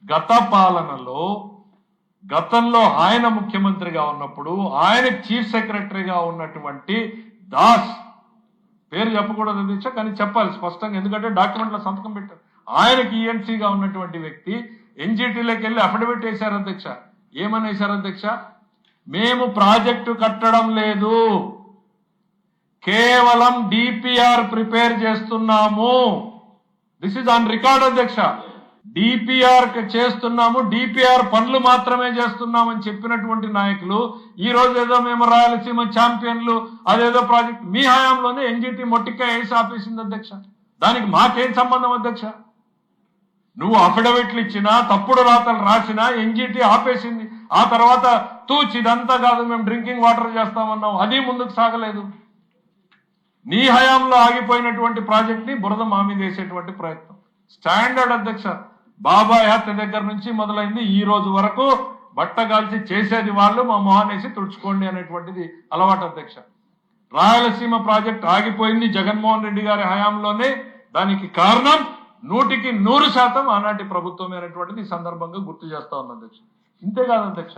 గత పాలనలో గతంలో ఆయన ముఖ్యమంత్రిగా ఉన్నప్పుడు ఆయన చీఫ్ సెక్రటరీగా ఉన్నటువంటి దాస్, పేరు చెప్పకూడదు అధ్యక్ష, కానీ చెప్పాలి స్పష్టంగా, ఎందుకంటే డాక్యుమెంట్లో సంతకం పెట్టారు. ఆయనకి ఈఎన్సీగా ఉన్నటువంటి వ్యక్తి ఎన్జిటీలోకి వెళ్ళి అఫిడవిట్ వేశారు అధ్యక్ష. ఏమని వేశారు అధ్యక్ష? మేము ప్రాజెక్టు కట్టడం లేదు, కేవలం డిపిఆర్ ప్రిపేర్ చేస్తున్నాము. దిస్ ఇస్ ఆన్ రికార్డ్ అధ్యక్ష. డిపిఆర్ చేస్తున్నాము, డిపిఆర్ పనులు మాత్రమే చేస్తున్నామని చెప్పినటువంటి నాయకులు ఈ రోజు ఏదో మేము రాయలసీమ ఛాంపియన్లు, అదేదో ప్రాజెక్ట్ మీ హయాంలోనే ఎన్జిటి మొట్టికాయ వేసి ఆపేసింది అధ్యక్ష. దానికి మాకేం సంబంధం అధ్యక్ష? నువ్వు అఫిడవిట్లు ఇచ్చినా, తప్పుడు రాతలు రాసినా ఎన్జిటి ఆపేసింది. ఆ తర్వాత తూచి ఇదంతా కాదు, మేము డ్రింకింగ్ వాటర్ చేస్తామన్నావు, అది ముందుకు సాగలేదు. నీ హయాంలో ఆగిపోయినటువంటి ప్రాజెక్ట్ ని బురద మామి వేసేటువంటి ప్రయత్నం స్టాండర్డ్ అధ్యక్ష. బాబాయ్ హత్య దగ్గర నుంచి మొదలైంది ఈ రోజు వరకు బట్టగాల్చి చేసేది వాళ్ళు, మా మొహానేసి తుడుచుకోండి అనేటువంటిది అలవాటు అధ్యక్ష. రాయలసీమ ప్రాజెక్ట్ ఆగిపోయింది జగన్మోహన్ రెడ్డి గారి హయాంలోనే. దానికి కారణం 100% ఆనాటి ప్రభుత్వమే అనేటువంటిది ఈ సందర్భంగా గుర్తు చేస్తా ఉంది అధ్యక్ష. ఇంతేకాదు అధ్యక్ష,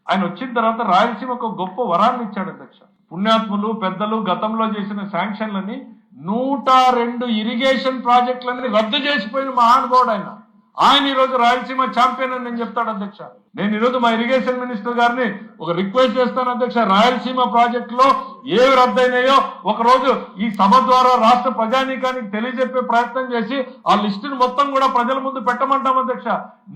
ఆయన వచ్చిన తర్వాత రాయలసీమకు ఒక గొప్ప వరాన్ని ఇచ్చాడు అధ్యక్ష. పుణ్యాత్ములు పెద్దలు గతంలో చేసిన శాంక్షన్లని 102 ఇరిగేషన్ ప్రాజెక్టులని రద్దు చేసిపోయిన మహానుభావుడు ఆయన ఈరోజు రాయలసీమ ఛాంపియన్ అని నేను చెప్తాడు అధ్యక్ష. నేను ఈరోజు మా ఇరిగేషన్ మినిస్టర్ గారిని ఒక రిక్వెస్ట్ చేస్తాను అధ్యక్ష. రాయలసీమ ప్రాజెక్టులో ఏవి రద్దయినాయో ఒకరోజు ఈ సభ ద్వారా రాష్ట్ర ప్రజానీకానికి తెలియజెప్పే ప్రయత్నం చేసి ఆ లిస్టును మొత్తం కూడా ప్రజల ముందు పెట్టమంటాం అధ్యక్ష.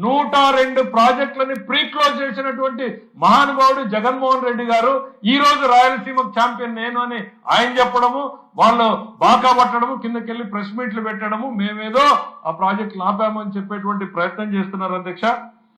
102 ప్రాజెక్టులని ప్రీ క్లోజ్ చేసినటువంటి మహానుభావుడు జగన్మోహన్ రెడ్డి గారు ఈ రోజు రాయలసీమ ఛాంపియన్ నేను అని ఆయన చెప్పడము, వాళ్ళు బాకా పట్టడము, కిందకెళ్లి ప్రెస్ మీట్లు పెట్టడము, మేమేదో ఆ ప్రాజెక్టులు ఆపామని చెప్పేటువంటి ప్రయత్నం చేస్తున్నారు అధ్యక్ష.